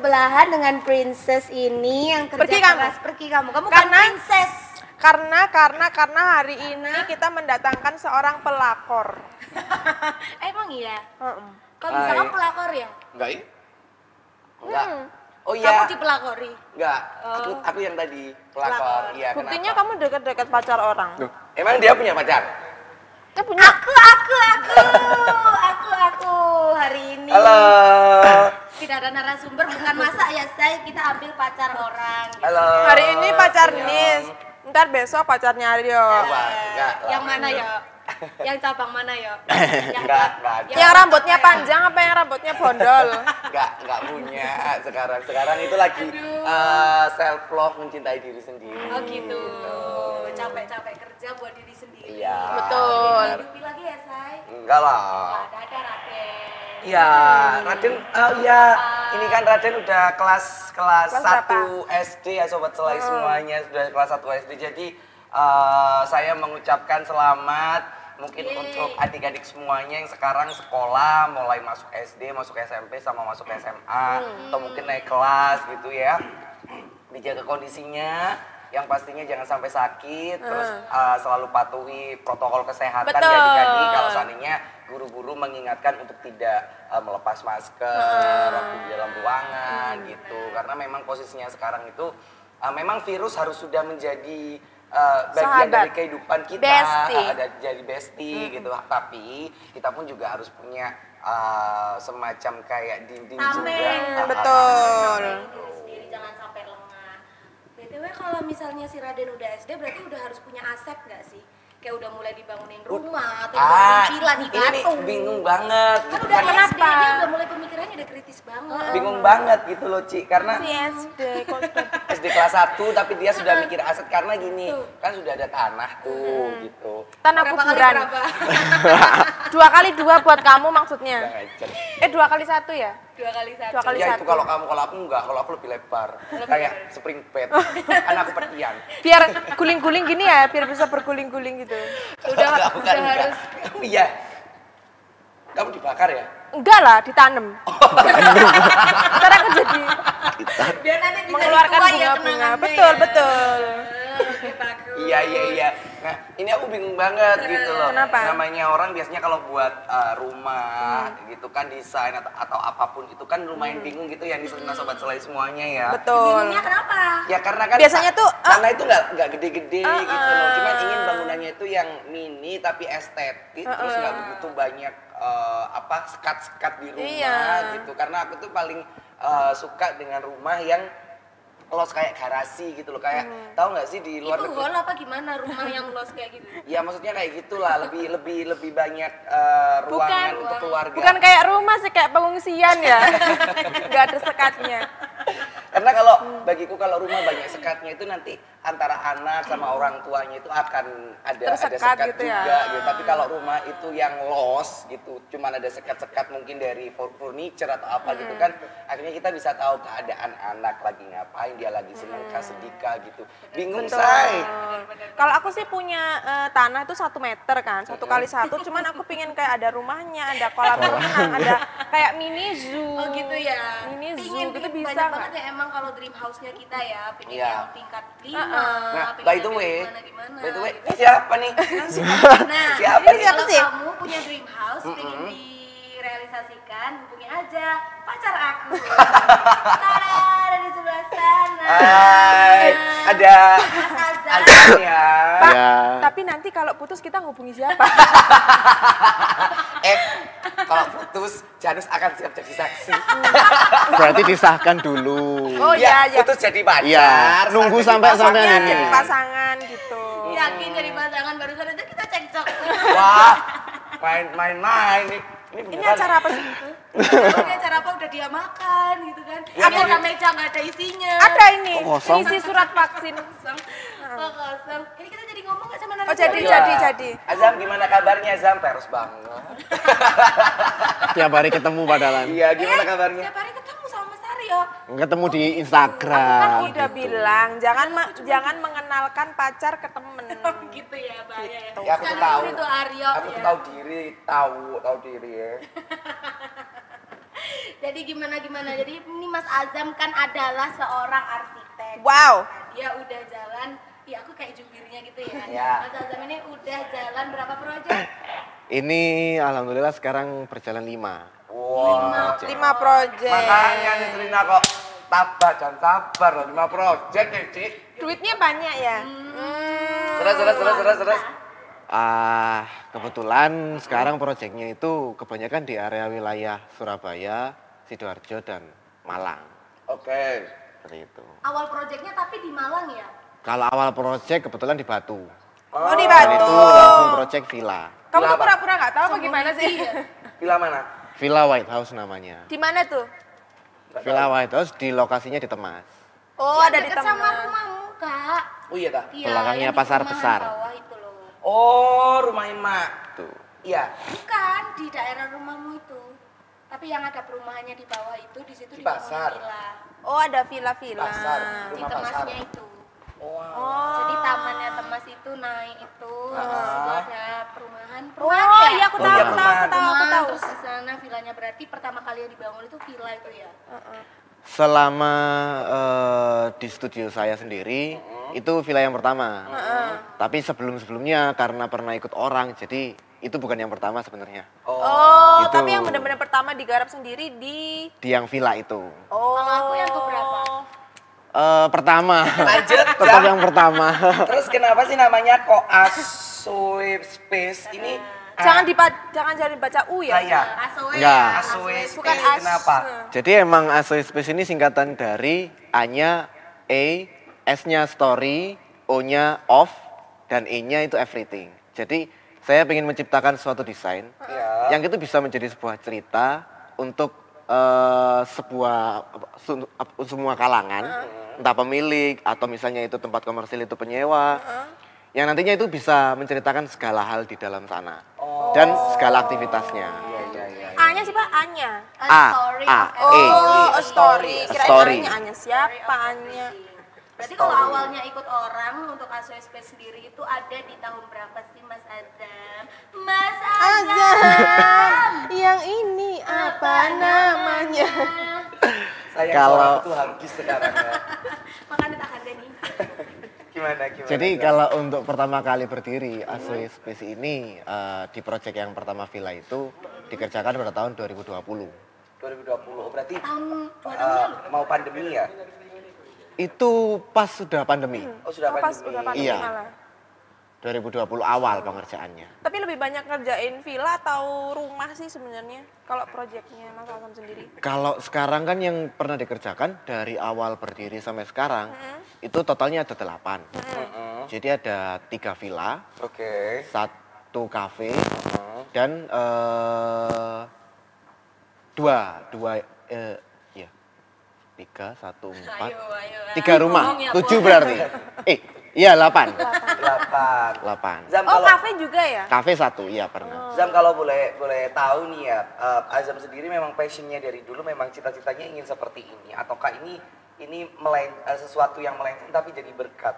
bersebelahan dengan princess ini yang kerja keras. Pergi kamu. Kamu kan princess. Karena hari ini kita mendatangkan seorang pelakor. Emang iya? Kok bisa kamu pelakor ya? Enggak. Oh iya. Kamu dipelakori? Enggak. Aku yang tadi pelakor. Iya, buktinya kamu deket-deket pacar orang. Emang dia punya pacar? Dia punya. Aku hari ini. Halo. Tidak ada narasumber, bukan masak ya, saya kita ambil pacar orang. Halo. Hari ini pacar Nis. Ntar besok pacarnya Aryo. Yang mana ya? Yang cabang mana ya? Yang rambutnya panjang apa yang rambutnya bondol? Enggak punya sekarang. Sekarang itu lagi self love, mencintai diri sendiri. Oh gitu. Capek-capek kerja buat diri sendiri. Iya. Betul. Hidupi lagi ya, Say? Enggak lah. Ada Raden. Iya, Raden. Oh iya, ini kan Raden udah kelas 1 SD ya sobat selai semuanya, sudah kelas 1 SD. Jadi saya mengucapkan selamat mungkin untuk adik-adik semuanya yang sekarang sekolah, mulai masuk SD, masuk SMP, sama masuk SMA, atau mungkin naik kelas gitu ya. Dijaga kondisinya, yang pastinya jangan sampai sakit, terus selalu patuhi protokol kesehatan ya adik-adik. Kalau seandainya guru-guru mengingatkan untuk tidak melepas masker waktu di dalam ruangan gitu. Karena memang posisinya sekarang itu memang virus harus sudah menjadi bagian dari kehidupan kita, ada jadi bestie gitu. Tapi kita pun juga harus punya semacam kayak dinding juga. Betul. Sendiri jangan sampai lengah. BTW kalau misalnya si Raden udah SD berarti udah harus punya aset nggak sih? Kayak udah mulai dibangunin rumah atau dibangunin villa di Batu. Ini bingung banget. Kan udah SD, dia udah mulai pemikirannya udah kritis banget. Bingung banget gitu loh, Ci, karena SD kelas 1 tapi dia sudah mikir aset karena gini, kan sudah ada tanah tuh gitu. Tanah kuburan. 2 x 2 buat kamu maksudnya. 2 x 1 ya? 2 x 1. 2 x 1. Ya itu kalau kamu, kalau aku enggak, kalau aku lebih lebar. Kayak spring bed. Kan aku petian. Biar guling-guling gini ya, biar bisa berguling-guling gitu. Udah harus. Iya. Kamu dibakar ya? Enggak lah, ditanam. Ntar aku jadi Biar nanti bisa mengeluarkan dituai bunga-bunga. Betul, betul. Iya. Nah, ini aku bingung banget gitu loh. Kenapa? Namanya orang biasanya kalau buat rumah gitu kan, desain atau apapun itu kan lumayan bingung gitu ya, sama sobat selai semuanya ya. Betul. Bingungnya kenapa? Ya karena kan biasanya tuh karena itu nggak gede-gede gitu loh. Cuman ingin bangunannya itu yang mini tapi estetik, terus nggak begitu banyak sekat-sekat di rumah gitu. Karena aku tuh paling suka dengan rumah yang los kayak garasi gitu loh, kayak tahu nggak sih di luar negeri. Itu hall apa gimana rumah yang los kayak gitu? Ya maksudnya kayak gitulah, lebih banyak ruangan untuk keluarga. Bukan kayak rumah sih, kayak pengungsian ya. Nggak ada sekatnya. Karena kalau bagiku kalau rumah banyak sekatnya itu nanti antara anak sama orang tuanya itu akan ada sekat gitu juga ya. Gitu. Tapi kalau rumah itu yang los gitu, cuman ada sekat-sekat mungkin dari furniture atau apa gitu kan, akhirnya kita bisa tahu keadaan anak lagi ngapain, dia lagi seneng kah, sedih kah gitu. Bingung say. Kalau aku sih punya tanah itu 1 meter kan, 1 x 1, cuman aku pingin kayak ada rumahnya, ada kolam renang, ada kayak mini zoo. Oh gitu ya. Mini zoo gitu bisa banyak banget ya emang kalau dream house-nya kita ya, pengen yang tingkat 5. Nah, by the way, ini siapa nih? Siapa nih? Kalau sih? kamu punya dream house, pengen direalisasikan, hubungi aja pacar aku. Tada, ada di sebelah sana. Hai, ada Azan ya. Pak, tapi nanti kalau putus kita ngubungi siapa? Kalau putus, Janus akan siap jadi saksi. Berarti disahkan dulu. Oh iya, putus jadi pacar. Iya, nunggu sampai ini. Jadi pasangan gitu. Yakin jadi pasangan barusan aja kita cekcok. Wah, main. Ini acara apa sih? Ini acara apa, udah dia makan gitu kan. Ada meja nggak ada isinya. Ada ini, kosong. isi surat vaksin. Kosong. Ini kita jadi ngomong nggak sama Oh jadi. Azam gimana kabarnya Azam? Terus banget. Tiap hari ketemu padahal. Iya, gimana kabarnya? Tiap hari ketemu sama Mas Aryo. Ketemu di Aku kan Instagram. udah bilang, jangan mengenalkan pacar ke temen. Gitu ya, bahaya ya. Ya aku tuh tahu. Itu Aryo. Aku tuh tahu diri ya. Jadi gimana? Jadi ini Mas Azam kan adalah seorang arsitek. Wow. Dia udah jalan, iya aku kayak jubirnya gitu ya. Iya. Mas Azam ini udah jalan berapa proyek? Ini alhamdulillah sekarang berjalan 5. Wah. 5 project. Makanya nih Trina kok tabah dan sabar loh, 5 project ya, Cik. Duitnya banyak ya? Terus. Kebetulan sekarang proyeknya itu kebanyakan di area wilayah Surabaya, Sidoarjo, dan Malang. Oke. Seperti itu. Awal proyeknya tapi di Malang ya? Kalau awal proyek kebetulan di Batu. Oh, di Dan Batu. itu langsung proyek villa. Kamu Villa tuh apa? pura-pura nggak tahu apa gimana sih? Villa mana? Villa White House namanya. Di mana tuh? Villa White House di lokasinya di Temas. Oh, ada di Dekat sama Temas. rumahmu, Kak. Oh iya kak? Iya, Belakangnya yang di pasar perumahan besar. bawah itu loh. Oh, rumah emak. Tuh. Iya. Bukan di daerah rumahmu itu. Tapi yang ada perumahannya di bawah itu di situ Di dibangun pasar. villa. Oh, ada villa-villa. Pasar. Di Rumah pasar. Temasnya itu. Wow. Oh. Jadi tamannya Temas itu naik itu, terus itu ada perumahan. Oh, iya aku Oh, tahu, iya, aku tahu, aku perumahan. tahu, aku tahu. Terus di sana villanya berarti pertama kali yang dibangun itu villa itu ya. Selama di studio saya sendiri, itu villa yang pertama. Tapi sebelum-sebelumnya karena pernah ikut orang, jadi itu bukan yang pertama sebenarnya. Oh, Itu. tapi yang benar-benar pertama digarap sendiri di. Di yang villa itu. Oh. Kalau aku yang keberapa? Pertama. Lanjut, Tetap Jam. yang pertama. Terus kenapa sih namanya kok Asoe Space ini? Jangan dibaca U ya. Nah, iya. Asoe. Enggak. Asoe Bukan Space kenapa? Jadi emang Asoy Space ini singkatan dari A-nya A, S-nya story, O-nya off, dan E-nya itu everything. Jadi saya ingin menciptakan suatu desain Iya. yang itu bisa menjadi sebuah cerita untuk semua kalangan, entah pemilik atau misalnya itu tempat komersil itu penyewa, yang nantinya itu bisa menceritakan segala hal di dalam sana dan segala aktivitasnya. A-nya sih Pak, A-nya. A, story A, of E. Oh, a story. Kirain Story. A-nya siapa? A-nya. Berarti kalau awalnya ikut orang untuk Asoe Space sendiri itu ada di tahun berapa sih Mas Azam? Mas Azam. Yang ini apa namanya? Sayang Kalau- suara itu habis sekarang ya. Makanya tak ada nih. Gimana? Jadi Jam? kalau untuk pertama kali berdiri Asoy Space ini di proyek yang pertama villa itu dikerjakan pada tahun 2020. 2020, berarti Tahun 2 tahun lalu. mau pandemi ya? Itu pas sudah pandemi. Oh sudah Oh, pas pandemi. udah pandemi Iya. malah. 2020 awal pengerjaannya. Tapi lebih banyak ngerjain villa atau rumah sih sebenarnya kalau proyeknya Mas Azam sendiri. Kalau sekarang kan yang pernah dikerjakan dari awal berdiri sampai sekarang itu totalnya ada 8. Jadi ada 3 villa, Oke. 1 kafe, dan dua ya 3, 1, 4, Ayo. 3 rumah, Bohong ya, 7 bohong. berarti. Iya 8. 8. 8. Zam Oh, kalau kafe juga ya? Kafe 1, iya pernah. Zam kalau boleh tahu nih ya, Azam sendiri memang passionnya dari dulu memang cita-citanya ingin seperti ini, ataukah ini sesuatu yang melenceng tapi jadi berkat?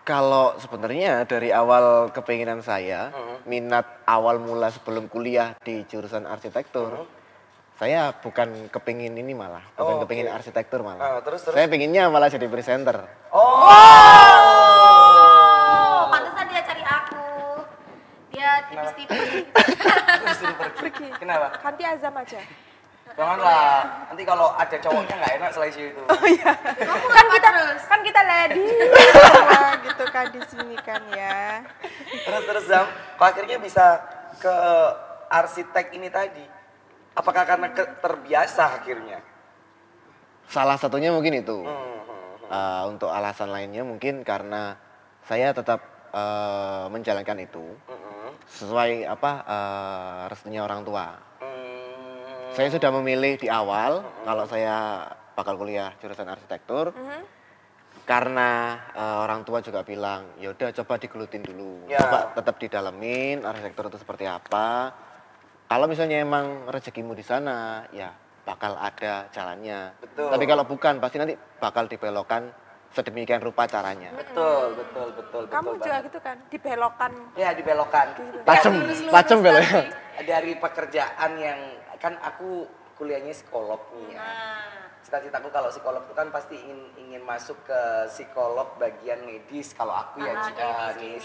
Kalau sebenarnya dari awal kepinginan saya, minat awal mula sebelum kuliah di jurusan arsitektur, saya bukan kepingin ini malah, bukan Oh, kepingin oke. arsitektur malah. Terus? Saya pinginnya malah jadi presenter. Oh. Oh, pantesan dia cari aku. Dia tipis-tipis. Terus suruh pergi. Kenapa? Ganti Azam aja. Janganlah, nanti kalau ada cowoknya nggak enak selain itu. Kan kita lady semua gitu kan di sini kan ya. Terus Zam, kok akhirnya bisa ke arsitek ini tadi? Apakah karena terbiasa akhirnya? Salah satunya mungkin itu. Untuk alasan lainnya mungkin karena saya tetap menjalankan itu sesuai restunya orang tua. Saya sudah memilih di awal kalau saya bakal kuliah jurusan arsitektur karena orang tua juga bilang ya udah coba digelutin dulu, Ya. coba tetap didalemin arsitektur itu seperti apa. Kalau misalnya emang rezekimu di sana ya bakal ada jalannya. Betul. Tapi kalau bukan pasti nanti bakal dibelokkan sedemikian rupa caranya. Betul. Kamu juga gitu kan, dibelokkan. Ya dibelokkan. Tajam beloknya. Dari pekerjaan yang kan aku kuliahnya psikolog nih ya. Nah, Cita-citaku kalau psikolog itu kan pasti ingin masuk ke psikolog bagian medis. Kalau aku ya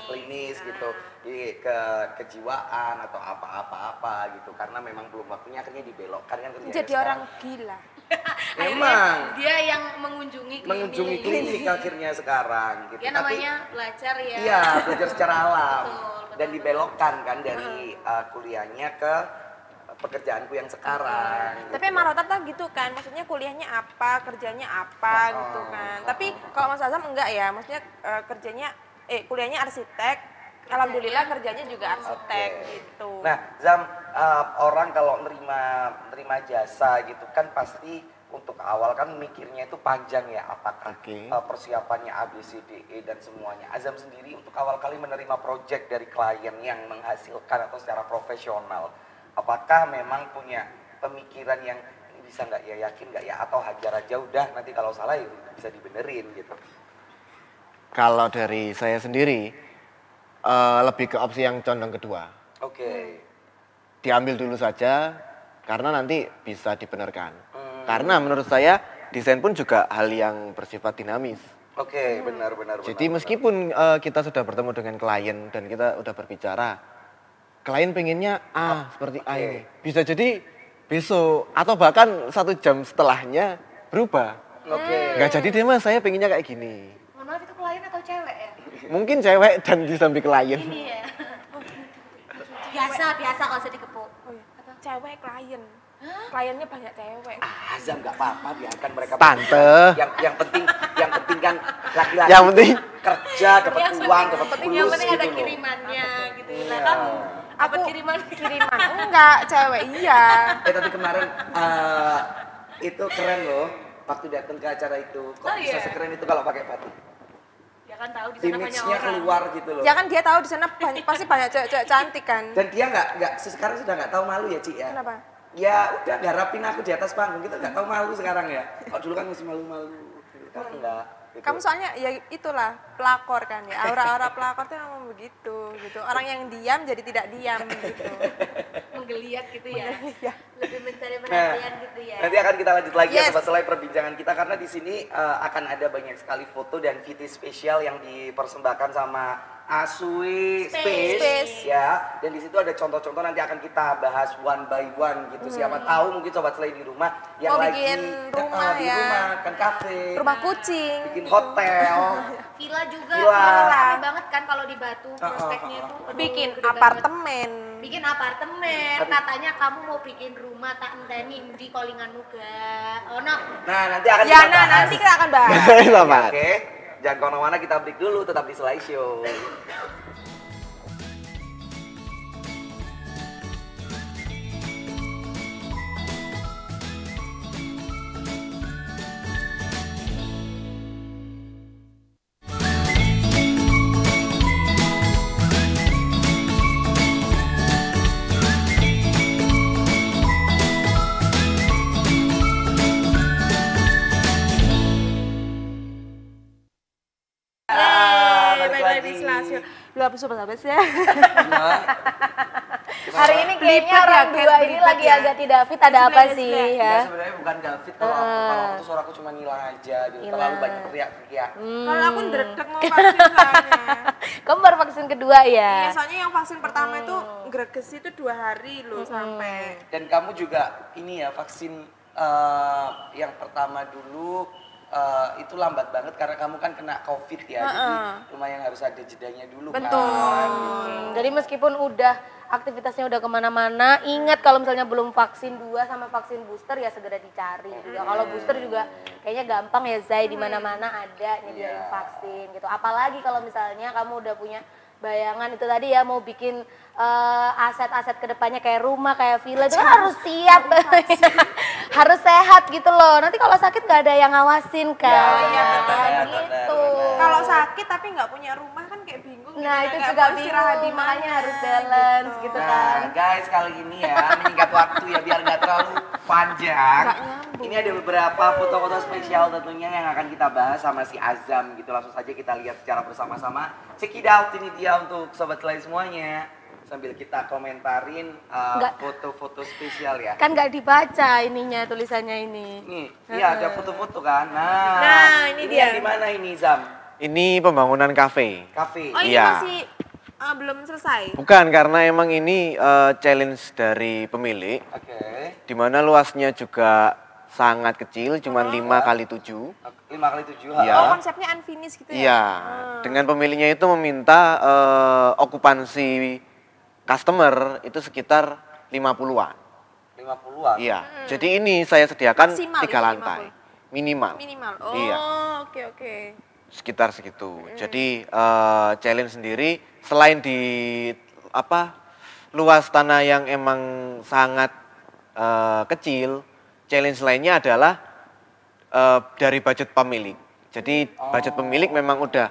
klinis gitu, di kejiwaan atau apa-apa gitu. Karena memang belum waktunya, akhirnya dibelokkan kan kerjanya Jadi sekarang. orang gila. Memang dia yang mengunjungi klinik akhirnya sekarang gitu. Dia namanya belajar ya. Iya, belajar secara alam. Betul, Dan dibelokkan kan dari kuliahnya ke pekerjaanku yang sekarang. Tapi emang rata-rata gitu kan, maksudnya kuliahnya apa, kerjanya apa gitu kan. Tapi kalau Mas Azam enggak ya, maksudnya kerjanya, kuliahnya arsitek, alhamdulillah kerjanya juga arsitek gitu. Nah, Zam, orang kalau nerima jasa gitu kan pasti untuk awal kan mikirnya itu panjang ya, apakah persiapannya A, B, C, D, E dan semuanya. Azam sendiri untuk awal kali menerima project dari klien yang menghasilkan atau secara profesional, apakah memang punya pemikiran yang ini bisa nggak ya, yakin nggak ya, atau hajar aja udah nanti kalau salah ya bisa dibenerin gitu? Kalau dari saya sendiri, lebih ke opsi yang condong kedua. Oke. Diambil dulu saja, karena nanti bisa dibenarkan. Karena menurut saya, desain pun juga hal yang bersifat dinamis. Oke, benar. Jadi meskipun kita sudah bertemu dengan klien dan kita udah berbicara, klien pengennya seperti A ini. Bisa jadi besok atau bahkan 1 jam setelahnya berubah. Nggak jadi deh Mas, saya pengennya kayak gini. Mohon maaf, itu klien atau cewek ya? Mungkin cewek dan disambi klien. Ini ya. Biasa kalau saya dikepuk. Oh iya. Cewek klien. Kliennya banyak cewek. Azam nggak apa-apa, biarkan mereka. Tante. Yang penting kan laki-laki. Yang penting kerja, dapat uang, dapat Yang fulus penting ada gitu loh. kirimannya gitu. Nah, Iya. kamu dapat Aku kiriman. enggak, cewek iya. Tapi kemarin itu keren loh, waktu datang ke acara itu. Kok Oh, bisa iya? sekeren itu kalau pakai batik? Ya kan tahu di sana banyak Image-nya orang. keluar gitu loh. Ya kan dia tahu di sana pasti banyak cewek-cewek cantik kan. Dan dia nggak sekarang sudah nggak tahu malu ya, Ci ya. Kenapa? Ya udah garapin aku di atas panggung, kita nggak tahu malu sekarang ya. Kalau dulu kan masih malu-malu. Kan enggak. Gitu. Kamu soalnya ya itulah pelakor kan ya, aura-aura pelakor tuh memang begitu gitu. Orang yang diam jadi tidak diam gitu. Menggeliat gitu ya. Iya. Lebih mencari perhatian gitu ya. Nanti akan kita lanjut lagi ya Yes. Sobat Selai perbincangan kita, karena di sini akan ada banyak sekali foto dan video spesial yang dipersembahkan sama Asui Space ya. Dan di situ ada contoh-contoh, nanti akan kita bahas one by one gitu. Siapa tahu mungkin Sobat Selai di rumah yang Mau lagi bikin rumah di ya. rumah kan kafe, Rumah kucing. bikin hotel. Villa juga, Villa. rame banget kan kalau di Batu prospeknya itu. Aduh, Bikin gede banget. apartemen. Bikin apartemen, katanya kamu mau bikin rumah tak enteni di kolinganmu ga. Oh no. Nah, nanti akan Ya, kita nah bahas. nanti kita akan bahas. Sama. Oke, jangan kemana-mana, kita break dulu, tetap di Selai Show. Balik lagi di Selasio. Lu apa sobat ya? Nah, Hari ini kayaknya Belibet ya, orang Kat, dua ini belibet lagi ya. agak tidak fit, ada apa Sebenarnya, sih sebenarnya. ya? sebenarnya bukan David kalau aku tuh suaraku cuma ngilang aja gitu. Terlalu banyak teriak-teriak. Kalau aku ndredeg mau vaksin soalnya. Kamu baru vaksin kedua ya? Iya, soalnya yang vaksin pertama itu greges itu 2 hari loh sampai. Dan kamu juga ini ya, vaksin yang pertama dulu itu lambat banget karena kamu kan kena COVID ya. Jadi lumayan harus ada jedanya dulu Betul. kan. Jadi meskipun udah aktivitasnya udah kemana-mana, ingat kalau misalnya belum vaksin 2 sama vaksin booster ya segera dicari juga. Kalau booster juga kayaknya gampang ya Zai, di mana-mana ada nyediain vaksin gitu. Apalagi kalau misalnya kamu udah punya bayangan itu tadi ya, mau bikin aset-aset kedepannya kayak rumah, kayak villa, itu kan harus siap, harus sehat gitu loh. Nanti kalau sakit nggak ada yang ngawasin kan, iya, benar, gitu. Kalau sakit tapi nggak punya rumah kan kayak bingung. Nah gitu, itu kayak juga mau istirahat bingung, di mana makanya harus balance gitu kan. Nah guys, kali ini ya menyingkat waktu ya biar nggak terlalu panjang. Ini ada beberapa foto-foto spesial tentunya yang akan kita bahas sama si Azam gitu. Langsung saja kita lihat secara bersama-sama. Check it out, ini dia untuk Sobat Selai semuanya. sambil kita komentarin Nggak. foto-foto spesial ya. Kan nggak dibaca ininya tulisannya ini. Nih, iya ada foto-foto kan. Nah, ini dia. yang di mana ini Zam? Ini pembangunan kafe. Kafe. Oh ini Iya. masih belum selesai? Bukan, karena emang ini challenge dari pemilik, Oke. di mana luasnya juga sangat kecil, cuma 5x7. 5x7. Iya. Oh konsepnya unfinished gitu ya? Iya, dengan pemiliknya itu meminta okupansi customer itu sekitar 50-an. 50-an. Iya, jadi ini saya sediakan Maksimal 3 itu lantai, minimal. Minimal. Oh Iya. oke. Sekitar segitu. Jadi challenge sendiri selain di luas tanah yang emang sangat kecil, challenge lainnya adalah dari budget pemilik. Jadi budget pemilik memang udah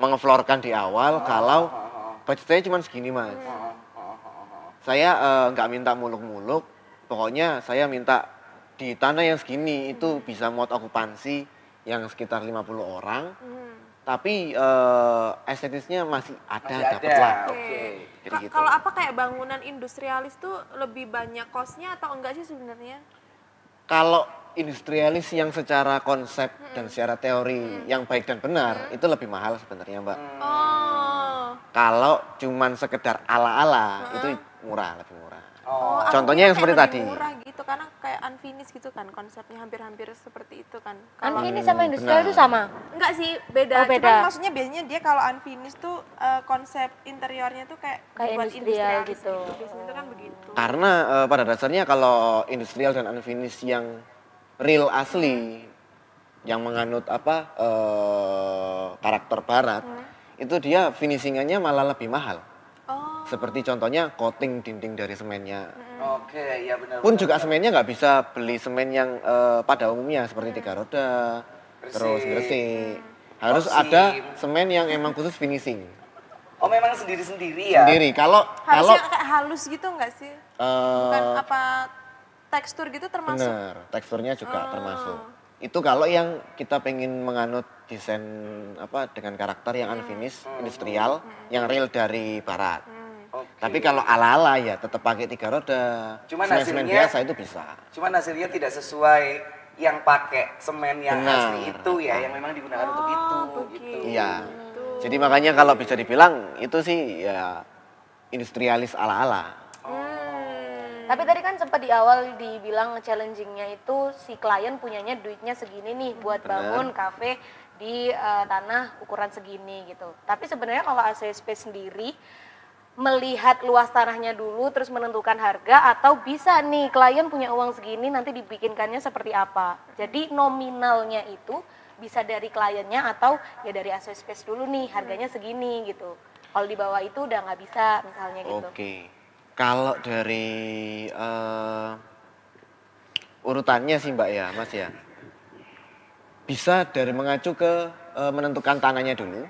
mengeflorkan di awal kalau budget saya cuma segini mas. Saya nggak minta muluk-muluk, pokoknya saya minta di tanah yang segini itu bisa muat okupansi yang sekitar 50 orang, tapi estetisnya masih ada, dapat lah. Oke. Jadi gitu. Kalau apa kayak bangunan industrialis tuh lebih banyak kosnya atau enggak sih sebenarnya? Kalau industrialis yang secara konsep dan secara teori yang baik dan benar itu lebih mahal sebenarnya mbak. Oh. Kalau cuman sekedar ala-ala itu murah, lebih murah. Oh. Aku Contohnya yang kira seperti kayak tadi. lebih murah gitu karena kayak unfinished gitu kan konsepnya hampir-hampir seperti itu kan. Kalau Unfinished sama industrial benar. itu sama. enggak sih beda. Oh, beda. Cuman maksudnya biasanya dia kalau unfinished tuh konsep interiornya tuh kayak buat industrial industrialis gitu. Biasanya itu kan begitu. Karena pada dasarnya kalau industrial dan unfinished yang real asli yang menganut karakter barat itu dia finishingannya malah lebih mahal. Oh. Seperti contohnya coating dinding dari semennya. Oke, ya benar. Pun juga semennya nggak bisa beli semen yang pada umumnya seperti 3 roda, terus gresik. Harus Oksim. ada semen yang emang khusus finishing. Oh, memang sendiri-sendiri ya? Sendiri. Kalau Harusnya kayak halus gitu enggak sih? Bukan eh, apa tekstur gitu termasuk? bener, teksturnya juga termasuk. Itu kalau yang kita pengen menganut desain dengan karakter yang unfinished, industrial, yang real dari barat. Oke. Tapi kalau ala-ala ya tetap pakai 3 roda. Cuman Semen-semen hasilnya- biasa itu bisa. Cuman hasilnya tidak sesuai yang pakai semen yang Benar. asli itu ya, yang memang digunakan untuk itu gitu. Iya. Jadi makanya kalau bisa dibilang itu sih ya industrialis ala-ala. Tapi tadi kan sempat di awal dibilang challengingnya itu si klien punyanya duitnya segini nih buat bangun kafe di tanah ukuran segini gitu. Tapi sebenarnya kalau ACSP sendiri melihat luas tanahnya dulu terus menentukan harga atau bisa nih klien punya uang segini nanti dibikinkannya seperti apa. Jadi nominalnya itu bisa dari kliennya atau ya dari ACSP dulu nih harganya segini gitu. Kalau di bawah itu udah nggak bisa misalnya gitu. Oke. Kalau dari urutannya sih Mbak ya, Mas ya. Bisa dari mengacu ke menentukan tanahnya dulu,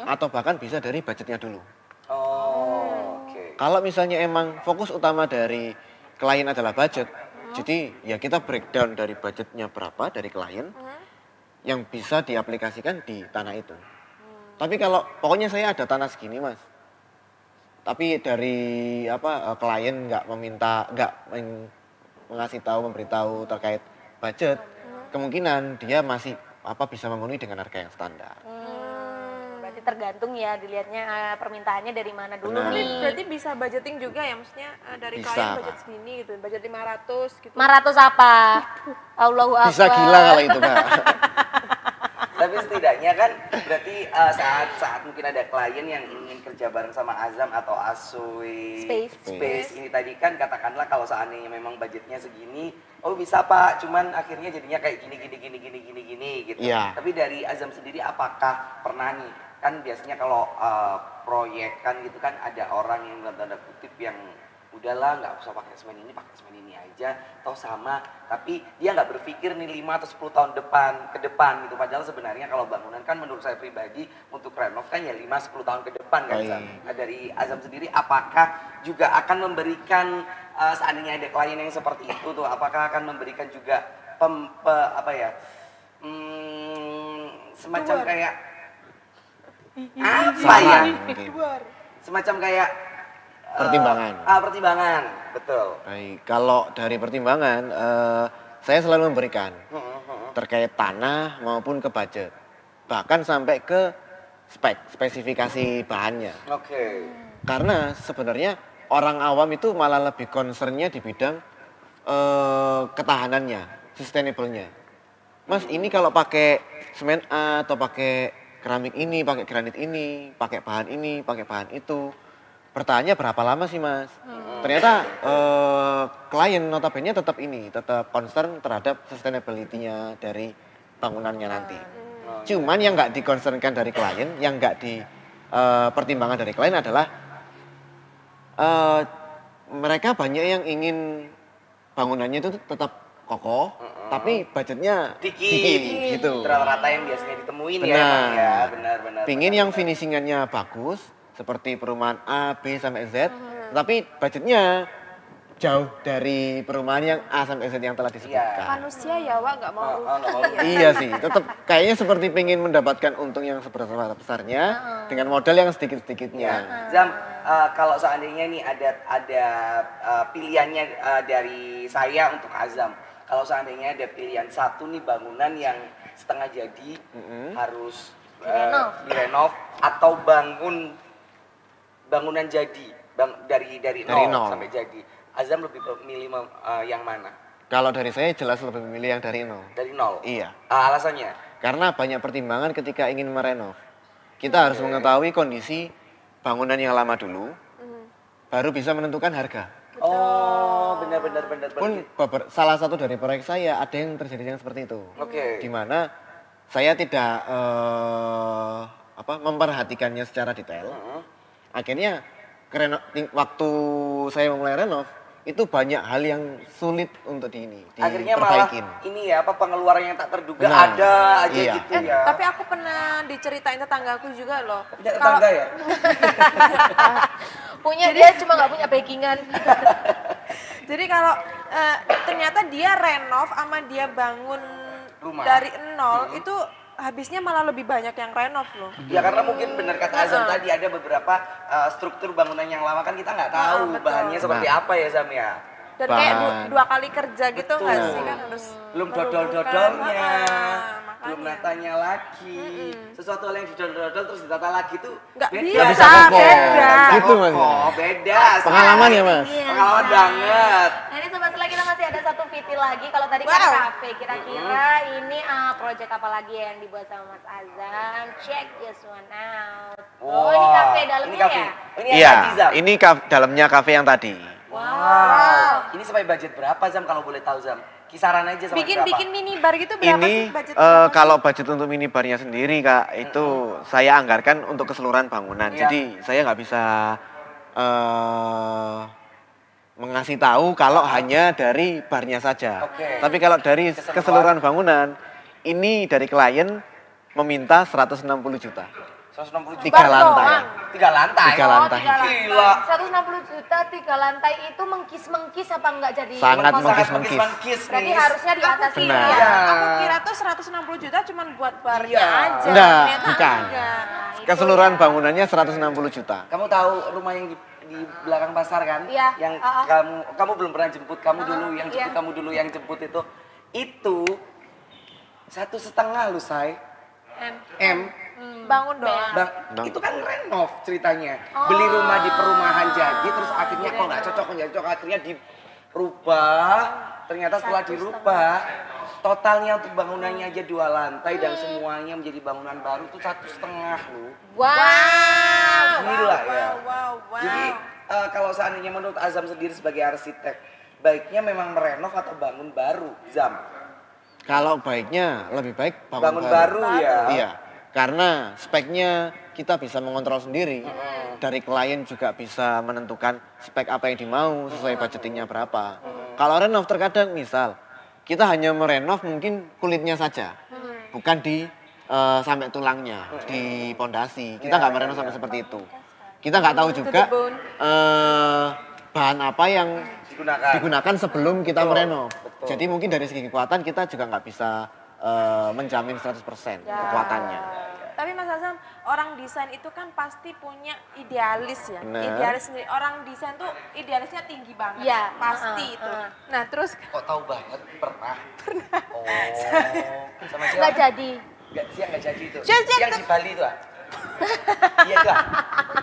atau bahkan bisa dari budgetnya dulu. Oh, oke. Kalau misalnya emang fokus utama dari klien adalah budget, jadi ya kita breakdown dari budgetnya berapa dari klien, yang bisa diaplikasikan di tanah itu. Tapi kalau pokoknya saya ada tanah segini mas, tapi dari klien nggak mengasih tahu, memberitahu terkait budget, kemungkinan dia masih bisa memenuhi dengan harga yang standar. Berarti tergantung ya dilihatnya permintaannya dari mana dulu Benar. nih. Berarti bisa budgeting juga ya, maksudnya dari Bisa, klien Pak. budget segini gitu, budget 500 gitu. 500 apa? Allahu Akbar. Bisa gila kalau itu Kak. Tapi setidaknya kan berarti saat mungkin ada klien yang ingin kerja bareng sama Azam atau Asui Space. ini tadi kan katakanlah kalau seandainya memang budgetnya segini, oh bisa Pak, cuman akhirnya jadinya kayak gini gitu. Iya. Tapi dari Azam sendiri apakah pernah nih, kan biasanya kalau proyek kan gitu kan ada orang yang dalam tanda kutip yang udahlah nggak usah pakai semen ini aja, toh sama, tapi dia nggak berpikir nih 5 atau 10 tahun ke depan gitu. Padahal sebenarnya kalau bangunan kan menurut saya pribadi untuk renov kan ya 5-10 tahun ke depan kan. Zam. Nah, dari Azam sendiri apakah juga akan memberikan seandainya ada klien yang seperti itu tuh, apakah akan memberikan juga semacam kayak apa ya? Mungkin. Semacam kayak Pertimbangan. Pertimbangan, betul. Baik, kalau dari pertimbangan, saya selalu memberikan terkait tanah maupun ke budget. Bahkan sampai ke spesifikasi bahannya. Oke. Karena sebenarnya orang awam itu malah lebih concernnya di bidang ketahanannya, sustainable-nya. Mas, ini kalau pakai semen A atau pakai keramik ini, pakai granit ini, pakai bahan ini, pakai bahan itu, bertahannya berapa lama sih, Mas? Ternyata klien notabene tetap concern terhadap sustainability-nya dari bangunannya nanti. Cuman yang nggak di-concernkan dari klien, yang nggak pertimbangan dari klien adalah mereka banyak yang ingin bangunannya itu tetap kokoh, tapi budgetnya dikit gitu. Rata-rata yang biasanya ditemuin Benar. ya, Bang, ya. Benar. Pingin yang finishingannya bagus, seperti perumahan A, B sampai Z, tapi budgetnya jauh dari perumahan yang A sampai Z yang telah disebutkan. Manusia ya, Wak, nggak mau Iya sih, tetap kayaknya seperti pengen mendapatkan untung yang sebesar-besarnya dengan modal yang sedikit-sedikitnya. Zam, kalau seandainya nih ada pilihannya dari saya untuk Azam. Kalau seandainya ada pilihan satu nih bangunan yang setengah jadi harus direnov atau bangunan jadi dari nol sampai jadi. Azam lebih memilih yang mana? Kalau dari saya jelas lebih memilih yang dari nol. Dari nol? Iya. Alasannya? Karena banyak pertimbangan ketika ingin merenov. Kita harus mengetahui kondisi bangunan yang lama dulu, baru bisa menentukan harga. Oh, benar. Pun salah satu dari proyek saya ada yang terjadi yang seperti itu. Oke. Di mana saya tidak memperhatikannya secara detail. Akhirnya waktu saya memulai renov itu banyak hal yang sulit untuk akhirnya malah diperbaikin. Ini ya pengeluaran yang tak terduga Benar. ada aja Iya. gitu ya. Tapi aku pernah diceritain tetanggaku juga loh. Punya tetangga ya? Punya dia cuma nggak punya backingan. Jadi kalau ternyata dia renov sama dia bangun Rumah. dari nol itu habisnya malah lebih banyak yang renov loh. Ya karena mungkin benar kata Azam tadi ada beberapa struktur bangunan yang lama kan kita nggak tahu betul. bahannya seperti apa ya Zam ya. Dan kayak dua kali kerja gitu nggak sih kan harus Belum dodol-dodolnya, belum natanya lagi. Sesuatu hal yang didodol-dodol terus ditata lagi tuh nggak beda. bisa, bisa kokoh. beda. Gitu, Mas. Oh, beda. Pengalaman ya, Mas? Iya. Pengalaman banget. Nah ini sobat Sela, kita masih ada satu VT lagi. Kalau tadi kan kafe, kira-kira ini project apa lagi yang dibuat sama Mas Azam? Check this one out. Oh ini kafe dalamnya ya? Ini yang Iya, tadi, Zam. ini dalamnya kafe yang tadi. Wow. Ini sampai budget berapa Zam kalau boleh tahu Zam? Kisaran aja sampai berapa? Bikin minibar gitu berapa Ini sih budget? berapa sih? kalau budget untuk minibarnya sendiri Kak, itu saya anggarkan untuk keseluruhan bangunan. Iya. Jadi saya nggak bisa mengasih tahu kalau hanya dari barnya saja. Oke. Tapi kalau dari keseluruhan bangunan, ini dari klien meminta 160 juta. 160 juta. 3 lantai. 3 lantai. 3 lantai. Gila. 160 juta 3 lantai itu mengkis-mengkis apa enggak jadi? Sangat kos-kosan? mengkis-mengkis. Mengkis, Berarti Nis. harusnya di atas ini Benar. ya? Iya. Aku kira tuh 160 juta cuman buat barnya Iya. aja. Enggak, Ternyata bukan. enggak. Nah, itu Keseluruhan ya. bangunannya 160 juta. Kamu tahu rumah yang di belakang pasar kan? Iya. Yang kamu belum pernah jemput, kamu dulu yang jemput, Iya. kamu dulu yang jemput itu 1,5 lu say. M. Bangun doang. Bang, itu kan renov ceritanya. Beli rumah di perumahan jadi, terus akhirnya kok nggak cocok, akhirnya dirubah. Ternyata setelah dirubah, totalnya untuk bangunannya aja 2 lantai dan semuanya menjadi bangunan baru tuh 1,5 lu. Wow. Gila ya. Wow. Jadi kalau seandainya menurut Azam sendiri sebagai arsitek, baiknya memang merenov atau bangun baru, Zam? Kalau baiknya lebih baik Bangun baru ya. Iya, karena speknya kita bisa mengontrol sendiri. Dari klien juga bisa menentukan spek apa yang dimau sesuai budgetingnya berapa. Kalau renov terkadang misal kita hanya merenov mungkin kulitnya saja, bukan di sampai tulangnya, di pondasi. Kita nggak merenov sampai seperti itu. Kita nggak tahu juga bahan apa yang digunakan sebelum kita merenov. Jadi mungkin dari segi kekuatan kita juga nggak bisa menjamin 100% kekuatannya. Tapi Mas Azam, orang desain itu kan pasti punya idealis ya. Benar. Idealis sendiri. Orang desain tuh idealisnya tinggi banget. Iya, Pasti itu. Nah, terus Kok tahu banget? Pernah. Oh. Sama siapa? Nggak jadi. Nggak jadi itu. Siap, Yang di Bali itu ah. Iya itu ah.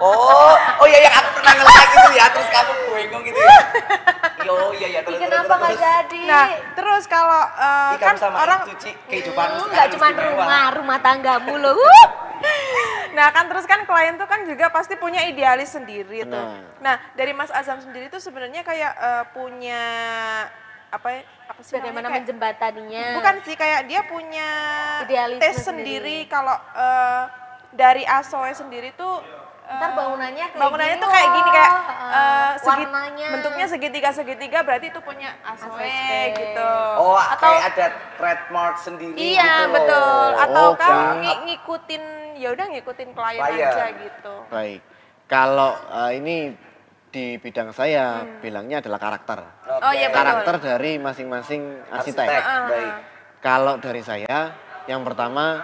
Oh iya yang aku pernah nge-like itu ya, terus kamu bengong gitu ya. Iya terus. Kenapa nggak jadi? Nah, terus kalau Ih, kan kamu sama orang itu, Ci, kehidupanmu nggak sekarang cuma istimewa. rumah tanggamu loh. Nah kan terus kan klien tuh kan juga pasti punya idealis sendiri tuh. Benar. Nah dari Mas Azam sendiri tuh sebenarnya kayak punya apa sih Bagaimana namanya? Kayak- menjembataninya? Bukan sih kayak dia punya Idealisme tes sendiri kalau dari Asoe sendiri tuh Ntar bangunannya kayak bangunannya gini tuh kayak gini kayak warnanya. bentuknya segitiga berarti itu punya Asoe Asoe. gitu. Oh, Atau kayak ada trademark sendiri iya gitu loh. betul. Atau Oke. kan ngikutin ya udah ngikutin klien Klien. aja gitu. Baik. Kalau ini di bidang saya bilangnya adalah karakter. Oke. Oh, iya, betul. Karakter dari masing-masing arsitek. Baik. Kalau dari saya, yang pertama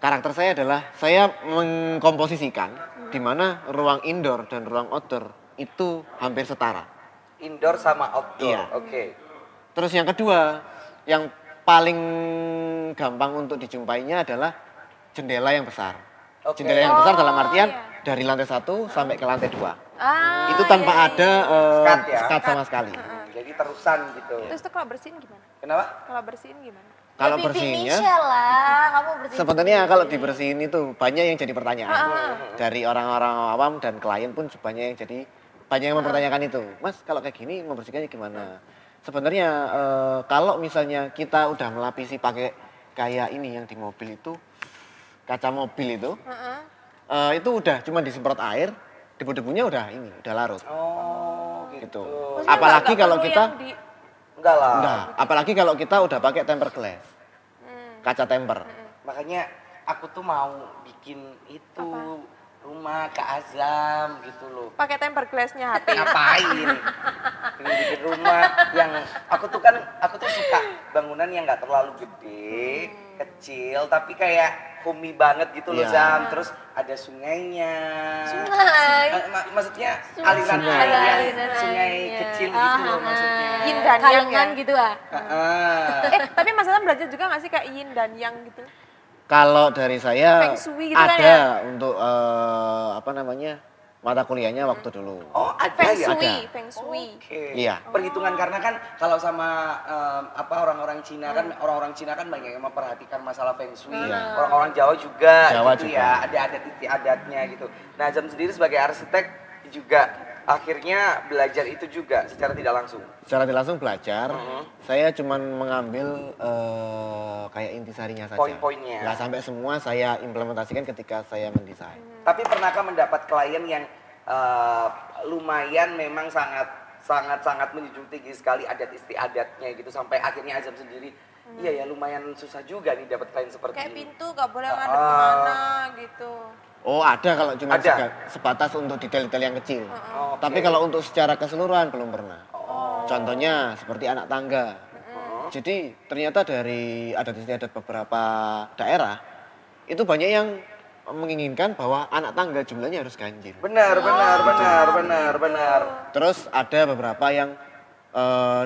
karakter saya adalah saya mengkomposisikan di mana ruang indoor dan ruang outdoor itu hampir setara. Indoor sama outdoor. Iya. Oke. Terus yang kedua, yang paling gampang untuk dijumpainya adalah jendela yang besar. Oke. Jendela yang besar dalam Oh, artian iya. dari lantai 1 sampai ke lantai 2. Ah, Itu tanpa ada Skat ya? skat sama sekali. Jadi terusan gitu. Terus tuh kalau bersihin gimana? Kenapa? Kalau bersihin gimana? Kalau Pipi bersihnya, Michelle lah, kamu bersihin. sebenarnya kalau dibersihin itu banyak yang jadi pertanyaan. Dari orang-orang awam dan klien pun banyak yang mempertanyakan itu. Mas, kalau kayak gini membersihkannya gimana? Sebenarnya kalau misalnya kita udah melapisi pakai kayak ini yang di mobil itu, kaca mobil itu udah cuma disemprot air, debu-debunya udah larut. Oh, gitu. Gitu. Maksudnya Apalagi nggak kalau perlu kita yang di- Enggak lah. Enggak, apalagi kalau kita udah pakai tempered glass. Kaca temper. Makanya aku tuh mau bikin itu rumah ke Azam gitu loh. pakai tempered glass-nya HP. Ngapain? Pengen bikin rumah yang aku tuh suka bangunan yang nggak terlalu gede, kecil tapi kayak homey banget gitu loh Iya. Zam. Terus ada sungainya. Sungai. Maksudnya aliran Sungai. air yang Aliran sungai airnya. kecil gitu loh maksudnya. Yin dan yang Kalengan ya? gitu ah. Heeh. Tapi Mas Azam belajar juga nggak sih kayak yin dan yang gitu? Kalau dari saya Feng shui gitu kan ada ya? untuk mata kuliahnya waktu dulu. Oh, ada Feng ya? shui, Ada. feng shui. Oke. Iya. Perhitungan karena kan kalau sama orang-orang Cina kan orang-orang Cina kan banyak yang memperhatikan masalah feng shui. Orang-orang Jawa juga Jawa gitu juga. ya, ada adat istiadatnya gitu. Nah, Azam sendiri sebagai arsitek juga akhirnya belajar itu juga secara tidak langsung. Secara tidak langsung belajar, saya cuman mengambil kayak intisarinya saja. Poin-poinnya. Nggak sampai semua saya implementasikan ketika saya mendesain. Tapi pernahkah mendapat klien yang lumayan memang sangat menjunjung tinggi sekali adat istiadatnya gitu sampai akhirnya Azam sendiri iya ya lumayan susah juga nih dapat klien seperti Kayak ini. pintu gak boleh ngadep kemana gitu. Oh ada kalau cuma Ada? sebatas untuk detail-detail yang kecil. Oke. Tapi kalau untuk secara keseluruhan belum pernah. Contohnya seperti anak tangga. Jadi ternyata dari adat istiadat beberapa daerah itu banyak yang menginginkan bahwa anak tangga jumlahnya harus ganjil. Benar. Terus ada beberapa yang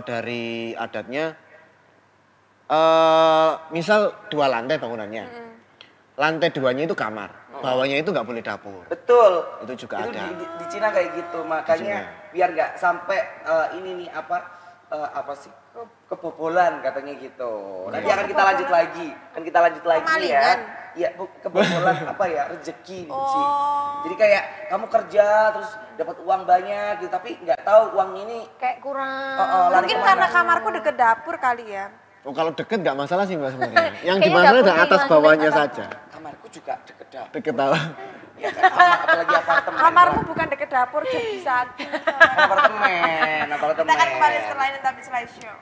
dari adatnya misal 2 lantai bangunannya. Lantai 2-nya itu kamar, bawahnya itu nggak boleh dapur. Betul. Itu juga Itu ada. di Cina kayak gitu, makanya biar nggak sampai ini nih apa sih kebobolan katanya gitu. Nanti akan kita lanjut lagi, Kemalingan. ya. Iya, kebobolan apa ya rezeki sih. Oh. Jadi kayak kamu kerja terus dapat uang banyak gitu, tapi nggak tahu uang ini Kayak kurang. lari Mungkin kemana. karena kamarku deket dapur kali ya. Oh kalau deket nggak masalah sih mbak sebenarnya. Yang Kayaknya di mana ada dapurnya atas langsung bawahnya atas. saja. Kamarku juga deket dapur. Deket tahu. Ya kan, apalagi apartemen. Kamarmu bukan deket dapur, jadi satu. apartemen. Kita akan kembali setelah ini tapi slideshow.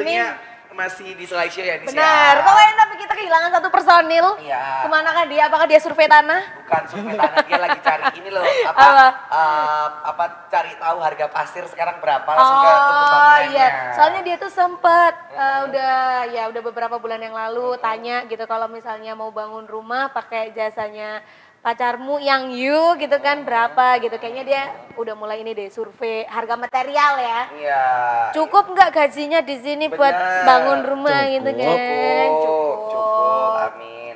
tentunya masih di slideshow ya, Nis, Benar, ya? kok enak tapi kita kehilangan satu personil. Iya. Kemana kan dia? Apakah dia survei tanah? Bukan survei tanah, dia lagi cari ini loh, cari tahu harga pasir sekarang berapa, langsung ke toko bangunannya. Iya, soalnya dia tuh sempet udah beberapa bulan yang lalu tanya gitu kalau misalnya mau bangun rumah pakai jasanya pacarmu yang you gitu kan berapa gitu. Kayaknya dia udah mulai ini deh survei harga material ya. Iya. Cukup nggak gajinya di sini buat Bener. bangun rumah Cukup. gitu kan? Cukup. Amin.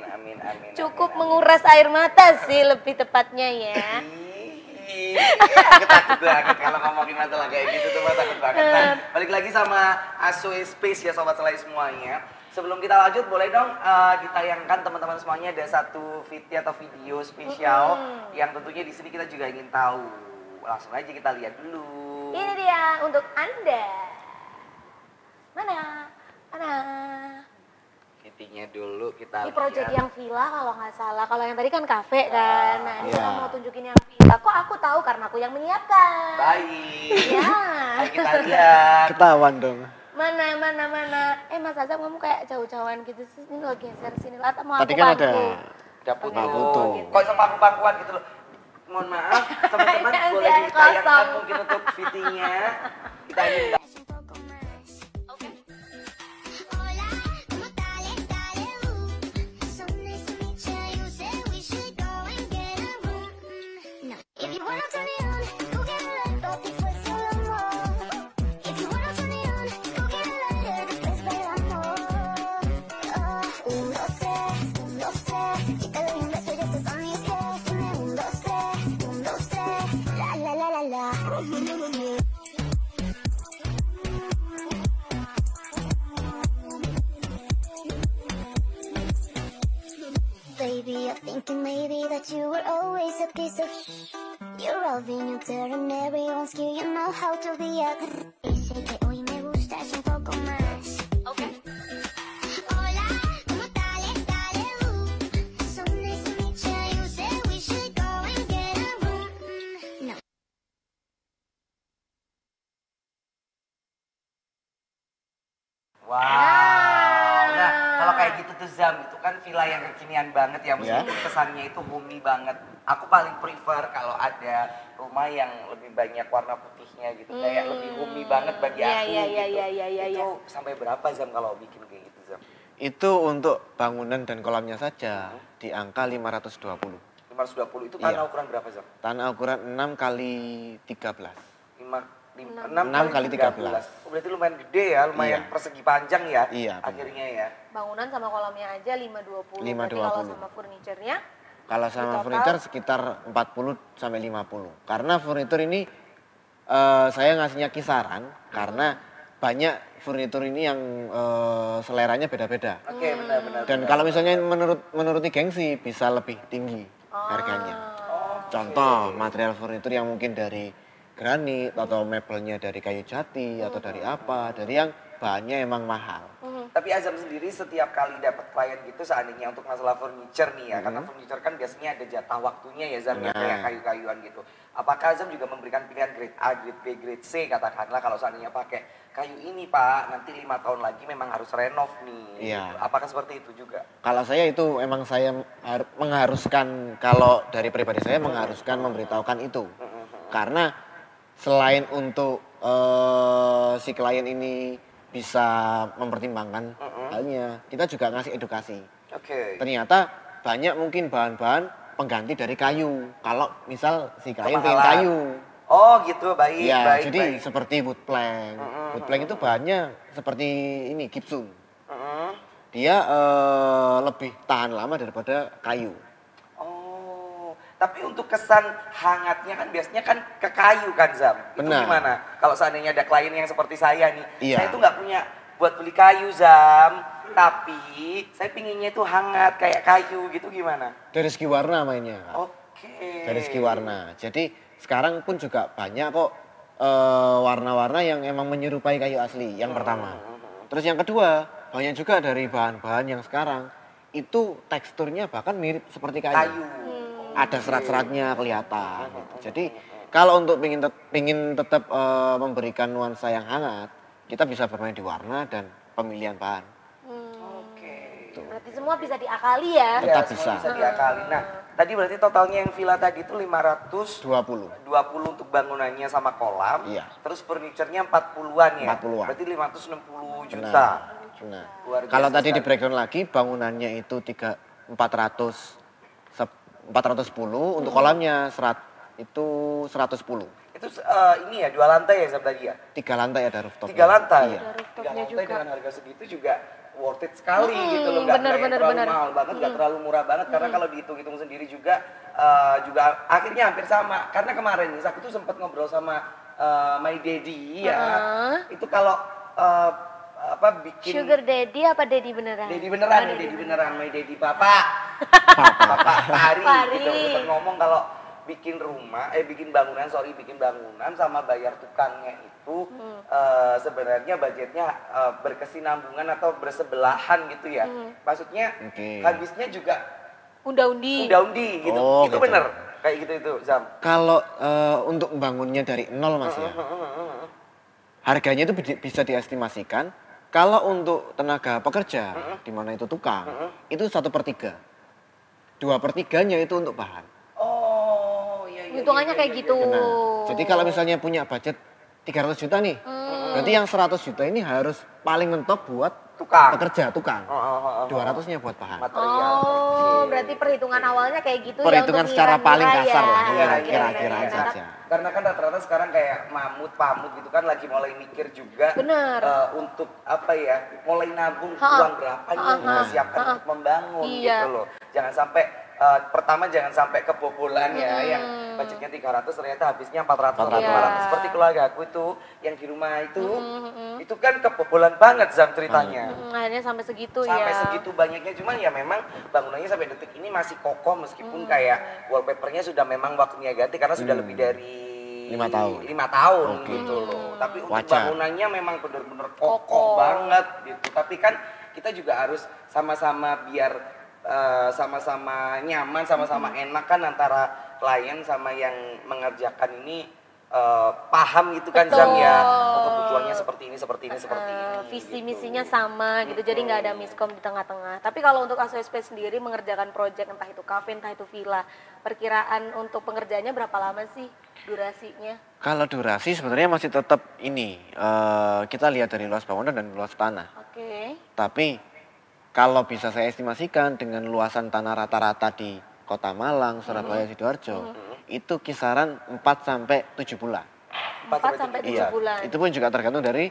Cukup menguras air mata sih lebih tepatnya ya. Aku takut banget kalau ngomongin masalah kayak gitu tuh, takut banget. Nah, balik lagi sama Aso Space ya sobat selai semuanya. Sebelum kita lanjut, boleh dong ditayangkan teman-teman semuanya ada satu video atau video spesial yang tentunya di sini kita juga ingin tahu. Langsung aja kita lihat dulu. Ini dia untuk Anda. Mana? Videonya dulu kita Ini proyek lihat. yang villa kalau nggak salah. Kalau yang tadi kan kafe kan. Nah, ini Iya. kita mau tunjukin yang villa. Kok aku tahu karena aku yang menyiapkan. Baik. Ya. Ayo kita lihat. Ketahuan dong. Mana. Mas Azam kamu kayak jauh-jauhan gitu sih. Ini lo geser sini lah. Atau mau Tadi aku kan bantu? ada Udah putus. Pak Putu. Kok sama pangkuan gitu loh. Mohon maaf teman-teman, Masih boleh kosong. ditayangkan mungkin untuk videonya. Kita ingin Un poco más. Hola, ¿cómo Son nice to meet ya. You said we should go and get a room. No. If you wanna turn it on, go get a light bulb después hablamos. If you wanna turn it on, go get a lighter después bailamos. Un, dos, tres. Si te doy un beso ya estás on mis pies. Dime un, dos, tres. La. Baby, I'm thinking maybe that you were always a piece of You're all being there and everyone's scared. You know how to be a Dice que hoy me gustas un poco más. Hola, ¿cómo So nice to meet ya. You said we should go and get a room. No. Wow. Nah, kalau kayak gitu tuh Zam, itu kan villa yang kekinian banget ya. Meskipun kesannya itu homey banget. Aku paling prefer kalau ada rumah yang lebih banyak warna putihnya gitu. Kayak lebih homey banget bagi aku gitu. Itu sampai berapa Zam kalau bikin kayak gitu Zam? Itu untuk bangunan dan kolamnya saja di angka 520. 520 itu tanah Iya. ukuran berapa Zam? Tanah ukuran 6 kali 13. 6 kali 13. Oh, berarti lumayan gede ya, lumayan Iya. persegi panjang ya. Iya, benar. Akhirnya ya. Bangunan sama kolamnya aja 520. 520. Berarti kalau sama furniturnya Kalau sama total? furniture sekitar 40 sampai 50. Karena furnitur ini saya ngasihnya kisaran karena banyak furnitur ini yang seleranya beda-beda. Oke, benar-benar. Dan kalau misalnya menuruti gengsi bisa lebih tinggi harganya. Contoh material furnitur yang mungkin dari granit atau mebelnya dari kayu jati atau dari apa, dari yang bahannya emang mahal. Tapi Azam sendiri setiap kali dapat klien gitu seandainya untuk masalah furniture nih ya, karena furniture kan biasanya ada jatah waktunya ya Zam, ya, kayak kayu-kayuan gitu. Apakah Azam juga memberikan pilihan grade A, grade B, grade C katakanlah kalau seandainya pakai kayu ini Pak, nanti 5 tahun lagi memang harus renov nih. Iya. Gitu. Apakah seperti itu juga? Kalau saya itu emang saya mengharuskan, kalau dari pribadi saya mengharuskan memberitahukan itu. Karena selain untuk si klien ini bisa mempertimbangkan halnya, kita juga ngasih edukasi. Oke. Ternyata banyak mungkin bahan-bahan pengganti dari kayu. Kalau misal si klien pengen Kemahalan. kayu. Oh gitu, baik, Ya, baik, jadi baik. seperti wood plank. Wood plank itu bahannya seperti ini, gypsum. Dia lebih tahan lama daripada kayu. Oh, tapi untuk kesan hangatnya kan biasanya kan ke kayu kan Zam. Itu Benar. gimana? Kalau seandainya ada klien yang seperti saya nih, Iya. saya tuh nggak punya buat beli kayu Zam, tapi saya pinginnya itu hangat kayak kayu gitu gimana? Dari segi warna mainnya. Kak. Oke. Dari segi warna. Jadi sekarang pun juga banyak kok warna-warna yang emang menyerupai kayu asli. Yang pertama. Terus yang kedua, banyak juga dari bahan-bahan yang sekarang itu teksturnya bahkan mirip seperti kayu. Kayu. Ada serat-seratnya kelihatan. Gitu. Jadi kalau untuk pingin tetap memberikan nuansa yang hangat, kita bisa bermain di warna dan pemilihan bahan. Oke. Berarti semua bisa diakali ya. Ya, Tetap semua bisa. bisa diakali. Nah, tadi berarti totalnya yang villa tadi itu 520 20. untuk bangunannya sama kolam. Iya. Terus furniture-nya 40-an ya. 40-an. Berarti 560 juta. Nah, Luar biasa kalau tadi di sekali. breakdown lagi bangunannya itu 410, untuk kolamnya itu 110. Itu ini ya 2 lantai ya Zam tadi ya? 3 lantai ada rooftop. 3 lantai. Iya. Ada 3 rooftopnya lantai juga. dengan harga segitu juga worth it sekali gitu loh. Nggak yang bener, terlalu bener. mahal banget, nggak terlalu murah banget. Karena kalau dihitung-hitung sendiri juga akhirnya hampir sama. Karena kemarin nih aku tuh sempat ngobrol sama my daddy ya. Itu kalau bikin Sugar daddy apa daddy beneran? Daddy beneran, Oh, daddy beneran, my daddy bapak. Bapak Pak Hari gitu. Kita ngomong kalau bikin bikin bangunan sama bayar tukangnya itu sebenarnya budgetnya berkesinambungan atau bersebelahan gitu ya. Maksudnya Oke. habisnya juga Unda-undi. undi gitu. Oh, Itu gitu. bener kayak gitu itu Zam. Kalau untuk membangunnya dari nol Mas ya, harganya itu bisa diestimasikan. Kalau untuk tenaga pekerja, di mana itu tukang, itu 1/3. 2/3-nya itu untuk bahan. Oh, iya. Hitungannya kayak gitu. Nah, jadi kalau misalnya punya budget 300 juta nih, berarti yang 100 juta ini harus paling mentok buat Tukang. pekerja, tukang. 200-nya buat bahan. Material. Oh, berarti perhitungan awalnya kayak gitu Perhitungan ya untuk secara ngira-ngira paling kasar lah, Iya, kira-kira iya. saja. Karena kan rata-rata sekarang kayak pamut gitu kan lagi mulai mikir juga Bener. untuk mulai nabung uang berapa nih yang mempersiapkan untuk membangun Iya. gitu loh. Jangan sampai pertama jangan sampai kebobolan ya yang budgetnya 300 ternyata habisnya 400 Iya. 500 seperti keluarga aku itu yang di rumah itu kan kebobolan banget Zam ceritanya. akhirnya sampai segitu Sampai ya. segitu banyaknya, cuman ya memang bangunannya sampai detik ini masih kokoh meskipun kayak wallpapernya sudah memang waktunya ganti karena sudah lebih dari 5 tahun. 5 tahun gitu loh. Tapi untuk Wajar. bangunannya memang benar-benar kokoh banget gitu. Tapi kan kita juga harus sama-sama biar sama-sama nyaman, sama-sama enak kan antara klien sama yang mengerjakan ini paham gitu kan Zam ya. Oh, kebutuhannya seperti ini. Visi gitu. misinya sama gitu, jadi nggak ada miskom di tengah-tengah. Tapi kalau untuk ASOSP sendiri mengerjakan proyek entah itu kafe entah itu villa, perkiraan untuk pengerjaannya berapa lama sih durasinya? Kalau durasi sebenarnya masih tetap ini, kita lihat dari luas bangunan dan luas tanah. Oke. Tapi kalau bisa saya estimasikan dengan luasan tanah rata-rata di Kota Malang, Surabaya, Sidoarjo, itu kisaran 4 sampai 7 bulan. 4 sampai 7 Iya, bulan. itu pun juga tergantung dari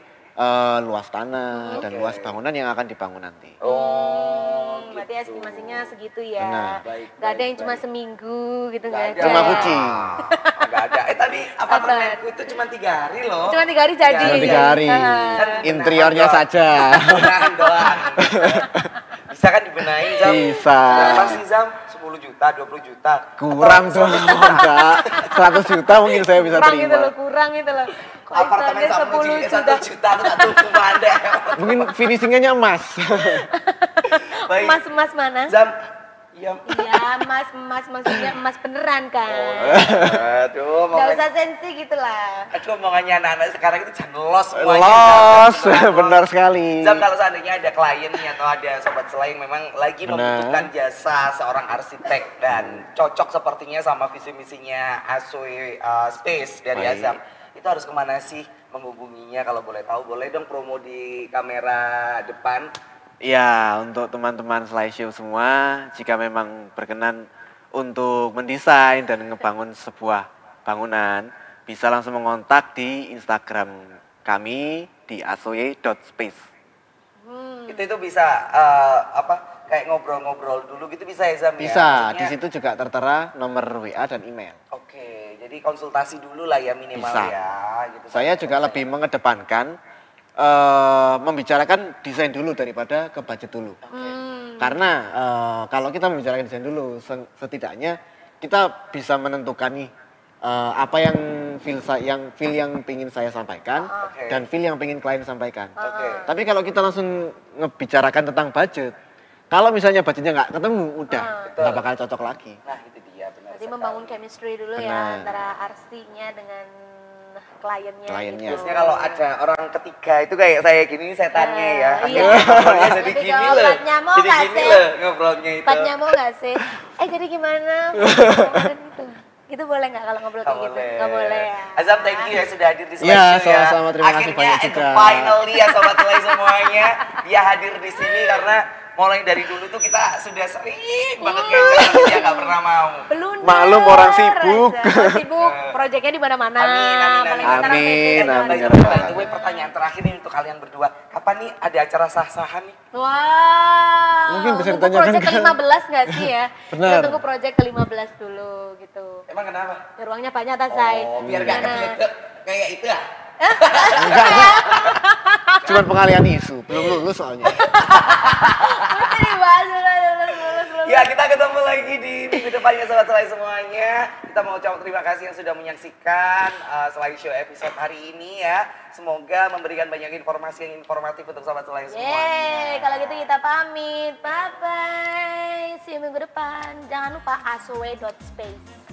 luas tanah dan luas bangunan yang akan dibangun nanti. Berarti estimasinya segitu ya. Benar. Baik, Gak ada baik, yang cuma baik. seminggu gitu Nggak nggak ada. Rumah kucing. Nggak ada. Tapi apartemenku itu cuma 3 hari loh. Cuma 3 hari jadi. Cuma 3 hari. Kan Interiornya benahan saja. Benahan doang. Bisa kan dibenahin Zam? Bisa. Berapa sih Zam? 10 juta, 20 juta? Kurang Atau dong, enggak. 100 juta mungkin saya bisa Kurang gitu loh, terima. kurang gitu loh. Kok apartemen misalnya sama 10 kucingnya juta. 1 juta, aku tak tunggu Anda. Mungkin finishingnya emas. Baik. Emas mana? Zam, ya. Iya, emas maksudnya emas beneran kan. Aduh, Gak usah sensi gitu lah. Aduh, omongannya anak-anak sekarang itu jangan los semuanya. Los, Zam. benar sekali. Zam, kalau seandainya ada klien nih atau ada sobat selain memang lagi Benar. membutuhkan jasa seorang arsitek dan cocok sepertinya sama visi misinya Asoy Space dari Baik. Azam, itu harus kemana sih menghubunginya kalau boleh tahu? Boleh dong promo di kamera depan. Ya, untuk teman-teman slideshow semua, jika memang berkenan untuk mendesain dan ngebangun sebuah bangunan, bisa langsung mengontak di Instagram kami di asoye.space. Itu bisa kayak ngobrol-ngobrol dulu gitu bisa ya Zam ya? Bisa, Maksudnya- di situ juga tertera nomor WA dan email. Oke, jadi konsultasi dulu lah ya minimal Bisa. ya. Gitu. Saya juga lebih mengedepankan membicarakan desain dulu daripada ke budget dulu. Karena kalau kita membicarakan desain dulu, setidaknya kita bisa menentukan nih apa yang feel yang ingin saya sampaikan Oke. dan feel yang ingin klien sampaikan. Oke. Tapi kalau kita langsung ngebicarakan tentang budget, kalau misalnya budgetnya nggak ketemu, udah nggak bakal cocok lagi. Nah itu dia benar. Berarti membangun chemistry dulu Benar. ya antara arsinya dengan kliennya. Kliennya. gitu. Biasanya kalau ada orang ketiga itu kayak saya gini setannya ya. Iya. Ngobrolnya jadi Lebih ke gini loh. obat nyamuk Jadi nggak gini sih? loh ngobrolnya itu. Pat nyamuk nggak sih? Jadi gimana? Kemarin gitu. Gitu boleh nggak kalau ngobrol kayak gitu? Nggak boleh ya. Azam, thank you ya sudah hadir di Selai Iya, Show ya. sama-sama, terima kasih Akhirnya, banyak and juga. finally ya Sobat Selai semuanya, dia hadir di sini karena mulai dari dulu tuh kita sudah sering banget ngajak, tapi dia nggak pernah mau. Blunder Maklum orang sibuk. aja. Oh, sibuk, proyeknya di mana-mana. Amin, amin, Apalagi amin. sekarang Amin, meeting amin, segala By ya the macam. Rabbal way, pertanyaan terakhir ini untuk kalian berdua, kapan nih ada acara sah-sahan nih? Wah. Mungkin bisa tunggu ditanyakan project kan? ke-15 nggak sih ya? Benar. Kita tunggu project ke-15 dulu gitu. Emang kenapa? Ya, ruangnya banyak tak, Say? Oh, biar gak Gimana? kebelet kayak itu ya? Cuman pengalian isu, belum lulus soalnya. Mesti dibahas dulu. Ya, kita ketemu lagi di minggu depannya Sobat Selai semuanya. Kita mau ucapkan terima kasih yang sudah menyaksikan Selai Show episode hari ini ya. Semoga memberikan banyak informasi yang informatif untuk Sobat Selai semuanya. Yeay, kalau gitu kita pamit. Bye-bye. See you minggu depan. Jangan lupa aswe.space.